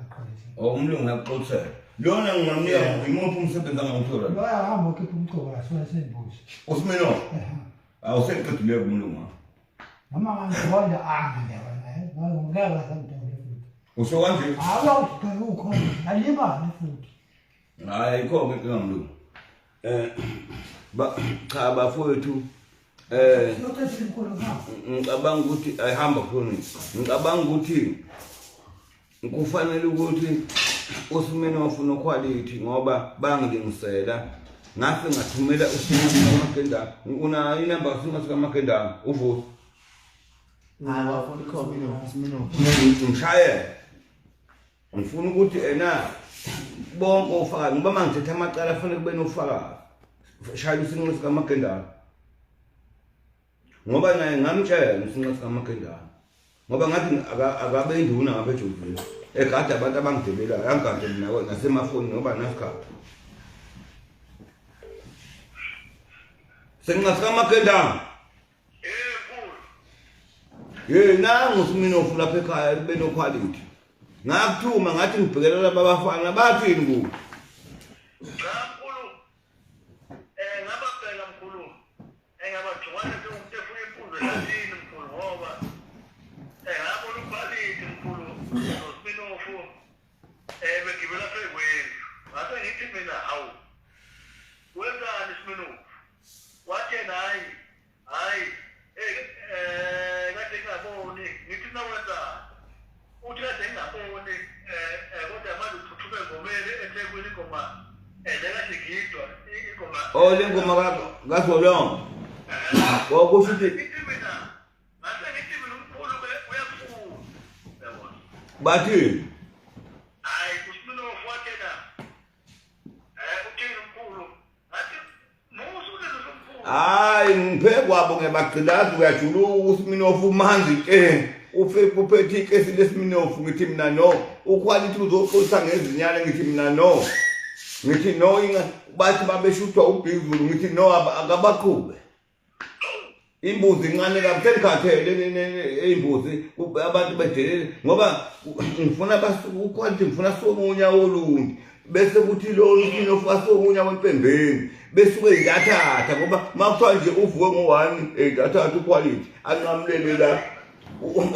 Khona. umlungu ngaxoxela lona ngingamnika imuphi umsebenzi angawuthola Lo yahamba ukhipha umchoko la sona senbuzi. Smirnoff awuseqedile kumlungu Noma ngibona ngiyaba naye. Ngingaba samdala. usho kanje Awuqala ukhona. Alibani futhi. hayi khona ngamlungu cha bafowethu Lokho mkhulu ngapha. ngicabanga ukuthi ayihamba khona ngicabanga ukuthi kufanele ukuthi uSmirnoff uQuality ngoba bangilingisela ngase ngathumela uSmirnoff kaMakendana una inamba kaMakendana uvusa Wafuna ikhomino. ngishayela ngifuna ukuthi bonke ufaka ngoba mangithetha amacala afanele kube nofakazi shaya usinqo kaMakendana ngoba naye ngamtshela usinqo kaMakendana ngoba ngathi akabe induna ngabe ejovile egada abantu abangidebelayo angade mina nasemafoni ngoba nasikhathi senqasi kaMakendana nangu uSmirnoff lapha ekhaya libe noQuality ngakuthuma ngathi ngibhekelela laba bafana bathini ku Mkhulu ngababheka mkhulu engabathwana ukuthi efuna imfundo yasini mkhulu ngoba ngabona uQuality mkhulu noSmirnoff begibela phezweni ngase ngithi mina hawu wenzani Smirnoff wathi hayi kade ngaboni ngithi nawenzani uthi kade ngaboni kodwa manje uthuthuke ngomele eThekwini ngoma lekashigidwa ingoma le ngoma kaZolonga wakusho ukuthi ngithi mina ngase ngithi mina umkhulu uyafuna yabona bathini hayi kuSmirnoff wathena uthini umkhulu ngathi musulezo somkhulu hayi ngiphekwabo ngebagqilazi uyajuluka uSmirnoff umanzi ke uphethe ikesi leSmirnoff ngithi mina no uQuality uzoxolisa ngezinyane ngithi mina no ngithi no bathi babeshuthwa ubhizulu ngithi no akabaqhube imbuzi incane kabuselikhathele imbuzi abantu bedelele ngoba ngifuna uQuality ngifuna somunye wolundi bese kuthi lo Smirnoff asomunye wempembeni besuke ngathatha ngoba makuthiwa nje uvuke ngo1 ngathatha uQuality anqamlele la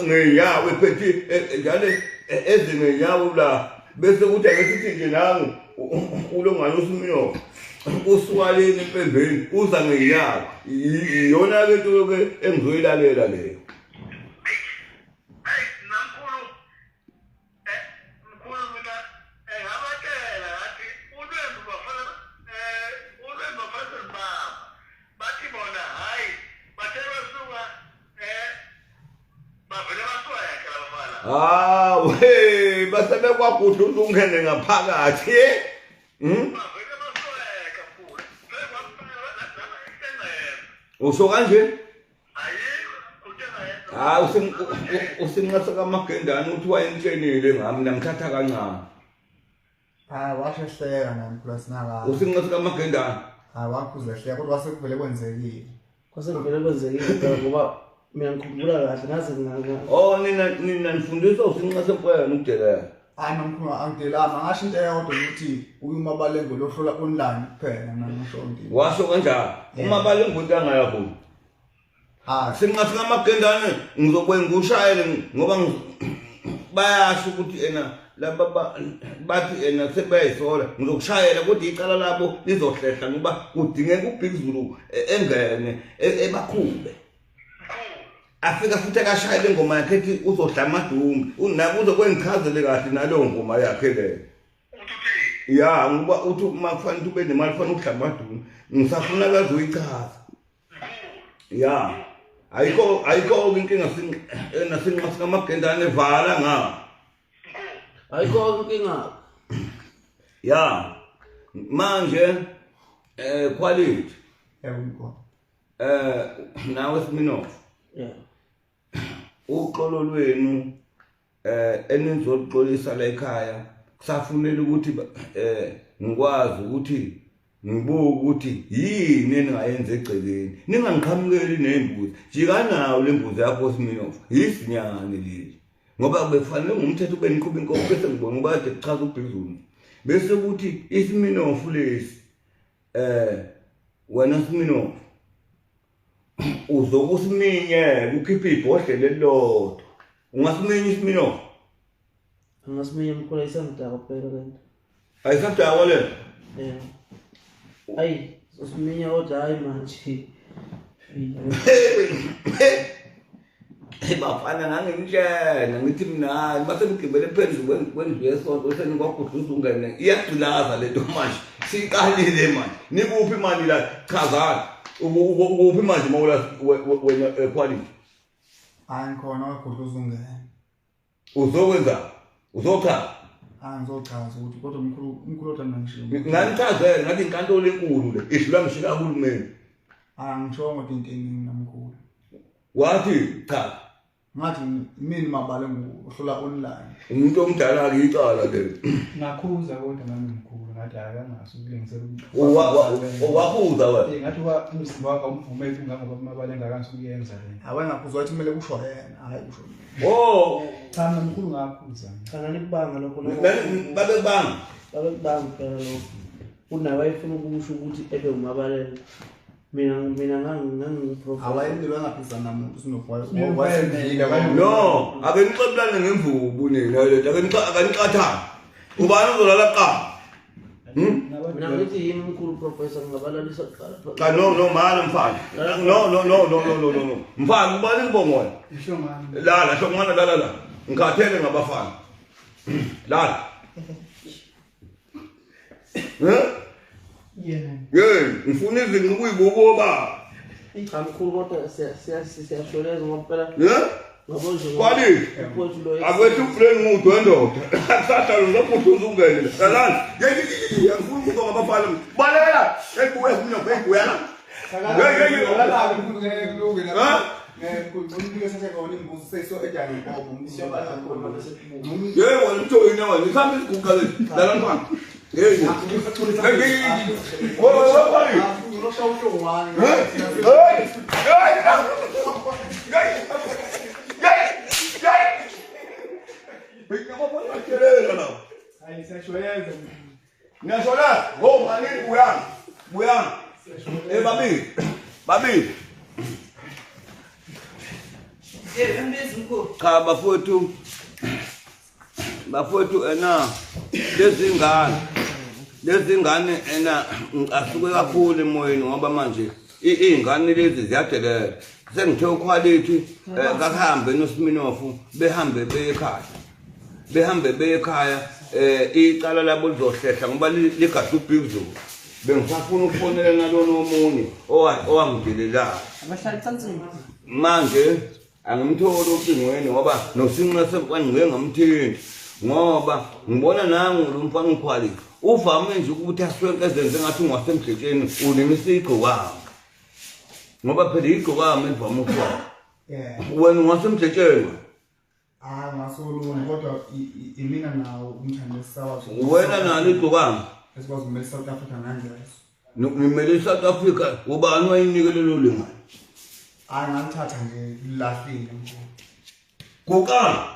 ngeyawo ephethe njalo ezingeyawo la bese kuthi akesithi nje nangu ulongalo uSmirnoff usuwaleni empembeni uza ngeyawo iyona ke into ke engizoyilalela leyo we basebe kwakuhle ungene ngaphakathi usho kanje usinqasa kaMakendana uthi wayentshенile ngami namthatha kancane Washehleka nami plus naka. usinqasa kaMakendana Wakhuzehleka kodwa sekuvele kwenzekile. Kwasengivele kwenzekile ngoba mina ngikhumbula kahle ngaze nina nifundisa usinqasa kwena ukudelela Nomkhulu angidelama ngasho into eyodwa ukuthi uyumabalengo lohlola online kuphela ngisho into. washo kanjalo uma balengumuntu angayakho sinqasa kaMakendana ngizokwenza ushayele ngoba bayasho ukuthi laba bathi sebayisola ngizokushayela kodwa icala labo lizohlehla ngoba kudingeka uBhizulu engene ebaqhube afika futhi akashayela ingoma yakhe ethi uzodla amadumbe unako uzokwengichazele kahle nalowo ngoma yakhe le ya ngoba uthi makufanele ube nemali fanele udla amadumbe ngisafuna kaze uyichaza ya ayikho inkinga nasinqasi kamagendane vala nga ayikho inkinga ya manje quality yebo nawe Smirnoff yeah uqolo lwenu enizolixolisa la ekhaya kusafunela ukuthi ngikwazi ukuthi ngibuke ukuthi yini engayenza egcekeni ningangiqhamukeli nembuzi jika nawo lembuzi yakho Smirnoff isinyane leli ngoba bekufanele ngumthetho ube niqhuba inkomo bese ngibona ngoba kade kuchaza uBhizulu bese ukuthi iSmirnoff lesi wena Smirnoff uzokusiminya ukhipha ibhodlela elilodwa ungasiminya iSmirnoff angasiminya mkhulu isandaka phela kanti ayisadakwa le ayi usiminya kodwa hayi manje bafana ngangimtshela ngithi mina base ngigibele phezulu kwendlu yesonto seningakhudluza ungene iyagcilaza lento manje siqalile manje nikuphi imali la chazana ukuphi manje mawula wena quality angikhona wagudluza ungene uzokwenza uzokha angizochaza ukuthi kodwa umkhulu othanda ngisho nganichazela ngathi inkantolo enkulu le idlula ngishila kahulumeni angishongo into eningi namkhulu wathi cha ngathi mina mabale ngohlola online umuntu omdala akicala le ngakhuza kodwa nami mkhulu ngathi akangaso ukulengisela wakhuza wena ngathi umzimba wakho umvumeli ungangoba mabale engakansikuyenza le awengakhuza wathi kumele kusho yena hayi kusho cha mkhulu ngakhuza kana nikubanga lokho babekubanga phela lokho unawe ayifuna ukusho ukuthi ebe umabalela mina ngangiprofile awayendilwa ngaphizana namuntu sinofwayo no akenixebulane ngemvubu nina le akenixathana ubani uzolala qala mina ngithi yini umkhulu professor ngabalalisa kuqala cha no mana mfana no mfana ubani ngibongona ishongana lala hlongana lala ngikhathele ngabafana lala ngifuna izinto kuyibuko ba amkhulu kodwa siyashweleza ngoba phela Quality akwethu friend ngumuntu wendoda akusahla ngokuphuza ungene lalani ngifuna ukuthi ngabafana balela ebuye mina beyigwela yebo umthoyi nawe ngihamba isiguqa lesi lala mfana Ngiyasola ngomani buyana babili cha bafowethu ena lezingane ena asuke kakhulu emoyeni ngoba manje izingane lezi ziyadelela sengithe uQuality kahambe noSmirnoff behambe beye ekhaya icala labo lizohlehla ngoba ligade uBhizulu bengisafuna ukufonela nalona omunye owangidelelayo manje angimtholi ucingweni ngoba nosinqa sekwangike ngamthinti ngoba ngibona nangu lo mfana uQuality uvame nje ukuthi aswenkezenze ngathi ungasemdletsheni ulimisa igqokama ngoba phela igqokama evame ukuba wena ungasemdletsheni ngasolunga kodwa imina nawo umthando sawa wena nalo igqokama esikwazi ukumela South Africa nanje ngimele South Africa ubani wayinikele lo lemali ngalithatha nje lafile kokana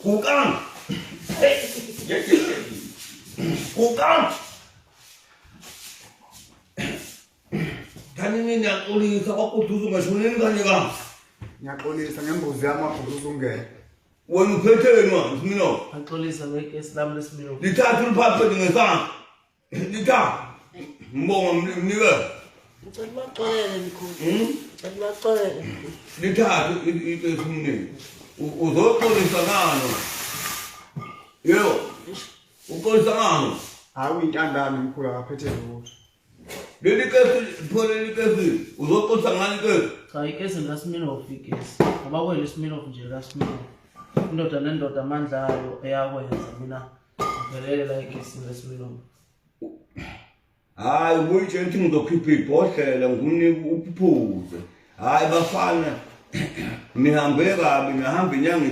kokana kokana thani nini yaxolisa kwakuduza ngashoneni kanye kami ngiyaxolisa ngembuzi yami wagudluza ungene wena uphetheni manje Smirnoff axolisa ngeke islamu leSmirnoff lithatha uliphaphete ngesandla lithatha mbonga mnikeza ucela baxolele mkhulu Sezibakhalele. lithathe ikesi mnini uzoxolisa ngano yo uxolisa ngano Hayi uyintandane mkhulu akaphethe lutho. leli kesi phole likesi uzoxolisa ngani kesi Cha ikesi la Smirnoff ikesi. Ngoba kwele Smirnoff nje la Smirnoff. Indoda nendoda amandla ayo eyakwenza mina ngivelele la ikesi la Smirnoff. hayi ubuyitshe ngithi ngizokhipha ibhodlela ngumnika uphuze hayi bafana nihambe kabi nihamba inyanga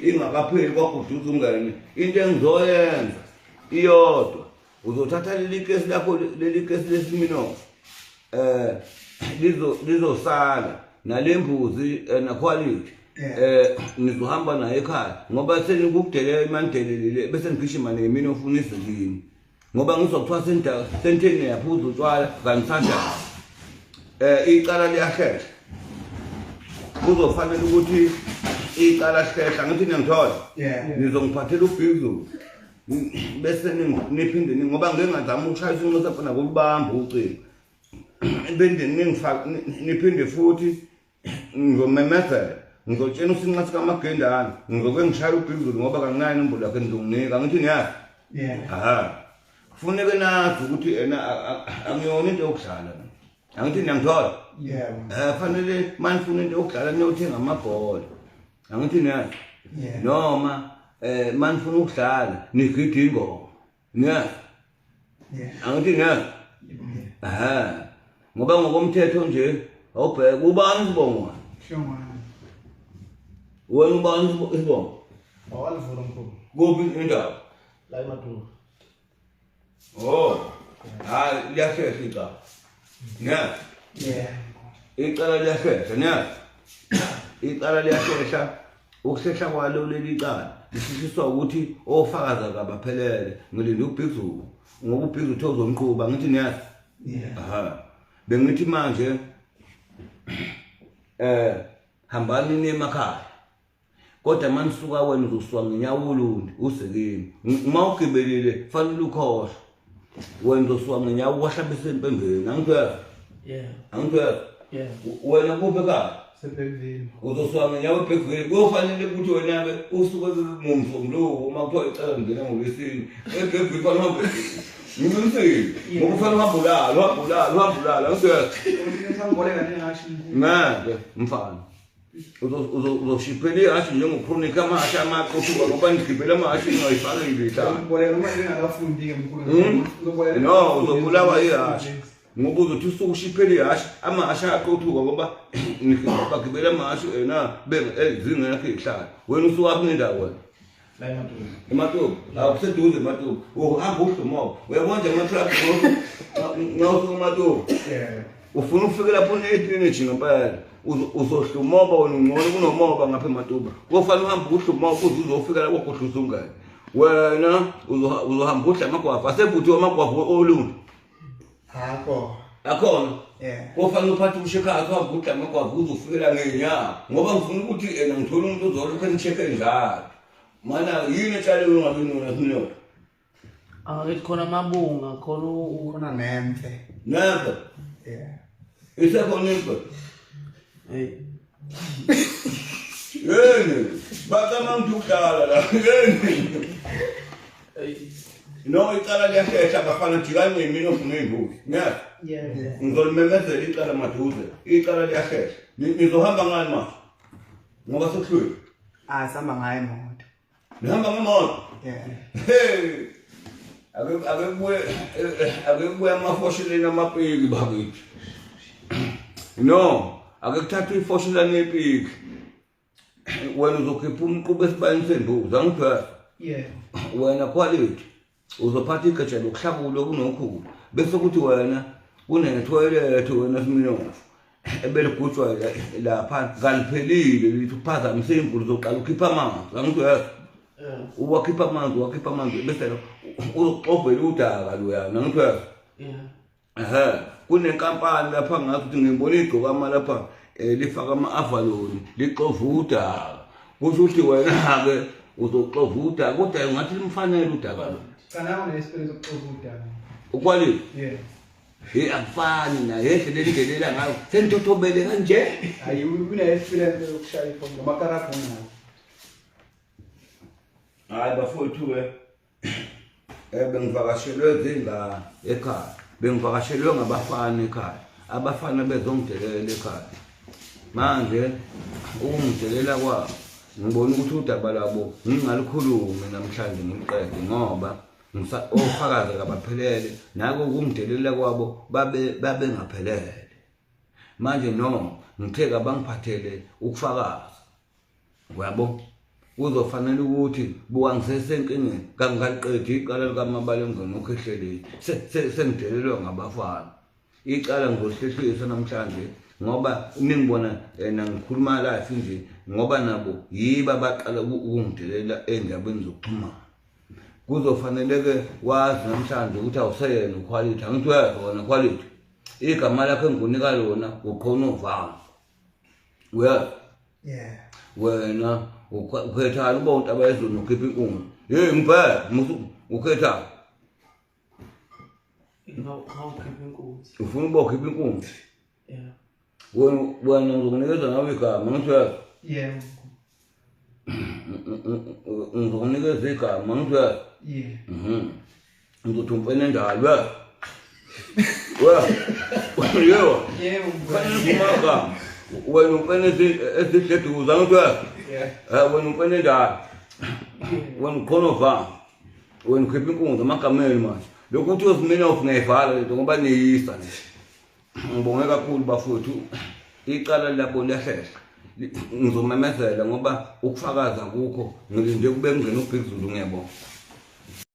ingakapheli kwaguduza ungene into engizoyenza iyodwa uzothatha leli kesi lakho leli kesi leSmirnoff lizosala nalembuzi naQuality nizohamba naye ekhaya ngoba senikukudelela imandelelile bese ngigishima nemini ofunisa kini ngoba ngizokuthiwa senteni yaphuza utshwala kangisanda icala liyahlela kuzofanele ukuthi icala hlehla ngithi ngiyangithola nizongiphathela ubhizu bese niphinde ngoba ngeke ngazama ukushayisa inqosa khona kulibamba ucingo bende niphinde futhi ngizomemezela ngizotshena usinqasi kamagendane ngizoke ngishaya ubhizu ngoba kangayi inombolo yakhe ngizonginika ngithi ngiyazi kufuneke nazi ukuthi angiyona into yokudlala angithi ngiyangithola fanele manifuna into yokudlala niyothenga amabhola angithi niyazi noma manifuna ukudlala nigida ingoma niyazi angithi niyazi ngoba ngokomthetho nje awubheke ubani isibongo wena ubani isibongo Awalivula mkhulu. kuphi indawo La eMadulo. hayi liyashesha icala niyazi icala liyashesha niyazi icala liyashesha ukushesha kwalo leli cala lishishiswa ukuthi ofakaza kabaphelele ngilinde ubhizu ngoba ubhizu uthe uzomqhuba ngithi niyazi bengithi manje hambani niye emakhaya kodwa manisuka wena uzosuka ngenyawo ulundi usekini uma ugibelile fanele ukhohle wena uzosuka ngenyawo wahlabisa empembeni angithola angithola wena kuphi ekhaya Sepemvini. uzosuka ngenyawo ebhekweni kufanele ukuthi wena-ke usuke ngomsombuluko uma kuthiwa icala ngena ngolwesini ebhekweni fanele uhambe ngiqinisile ngoba kufanele uhambulala angithola Ngisamboleka njengashi. ngeke mfana uzoshiphela ihashe njengokronika amahashe amaqothuka ngoba ndigibela amahashe ngingayifakile ihlala Ngiboleka noma ngingakafundi-ke mkhulu. no uzobulawa ihashe ngoba uzothi usuke ushiphela ihashe amahashe ayaqothuka ngoba bagibela amahashe zingekho ihlala wena usukaphi nendawo wena La eMadulo. eMatuba akuseduze eMatuba uhamba uhlumoba uyabona nje amatraffic ngawusuka eMatuba ufuna ukufika lapho une-energy ngempela uzohlumoba wena ungcono kunomoba ngapha eMatuba kufanele uhambe uhlumoba ukuze uzofika lapho khohluza ungane wena uzohamba udla amagwavu asebuthiwe amagwavu olundi akhona kufanele uphathe umshekhathi uhambe udla amagwavu uzofikela ngenyawo ngoba ngifuna ukuthi ngithole umuntu uzolokhu enishekhe njalo mana yini etshalelwe ngabe nona Smirnoff Ngithi khona amabunga Khona nemfe. nemfe isekhona imfe yini bakama ngidudala la yini no icala liyashesha bafana jikanye mina ofuna imbuzi ngiyazi ngizolimemezela icala maduze icala liyashesha nizohamba ngani manje ngoba sekuhlwile Sihamba ngayo imoto. nihamba ngemoto akekubuya amafosheleni amapiki bakithi no akekuthatha ifoshelani yepiki wena uzokhipha umqubo esibayeni sembuzi angiphethe wena Quality uzophatha igatsha lokuhlabula kunokhulu bese kuthi wena kunethoyilethe wena Smirnoff ebeligujwa lapha kaliphelile lithi uphazamise imvula uzoqala ukhipha amanzi angiphethe uwakhipha amanzi bese uzoxovela udaka loyana ngiphethe kunenkampani lapha ngathi ukuthi ngibona igqokama lapha lifaka ama-avaloni lixova udaka kusho ukuthi wena-ke uzoxova udaka kodwa ngathi limfanele udaka lo Kanako ne-experience yokuxova udaka. uQuality Akufani naye endlela ngayo sentothobele kanje. Hayi une-experience yokushaya ifoni ngamakarabhu unayo. Hayi bafowethu bengivakashelwe zingane ekhaya. Bengivakashelwe ngabafana ekhaya. Abafana bezongidelela ekhaya. Manje ukungidelela kwabo ngibona ukuthi udaba labo ngingalikhulumi namhlanje ngimqede ngoba ofakazi kabaphelele nako ukungidelela kwabo babe ngaphelele. Manje no ngitheka abangiphathele ukufakaza. Uyabo? Kuzofanele ukuthi buwangisesenkingeni kangaliqedi iqala likaMabalengwe nokhehleleni sengidelelwa ngabafana. Icala ngizosihlehlisa namhlanje ngoba ningibona ngikhuluma live nje ngoba nabo yiba baqala ukungidelela endabeni zokuxhumana. Kuzofanele ke wazi namhlanje ukuthi awuseyena uQuality. Angithi uyezwa wona uQuality. Igama lakho engunika lona uqonova. Uyezwa? Yeah. Wena ukhetha uba untaba yezulu ukhipha inkungu. Hey ngibheka ukhetha. Ngawukhipha inkunzi. Ufuna uba ukhipha inkungu? Yeah. Wena ngizokunikeza nawe igama. Angithi uyezwa? Yeah. Ngizokunikeza igama. Angithi uyezwa? Yeah. Ngizothi umfene ndalo. Yebo. Yebo. Ngimaka. Wena umfene ezihleduza. Angithi uyezwa? Yeah. Wena umfene ndalo. Wena uqonova. Wena ukhipha inkunzi amagameli manje. Lokhu uthi uSmirnoff ngayivala lento ngoba niyisa nje. Ngibonge kakhulu bafowethu. Iqala labo liyahlela. Ngizomemezela ngoba ukufakaza kukho ngilinde kube ngene uBhekuzulu ngiyabona.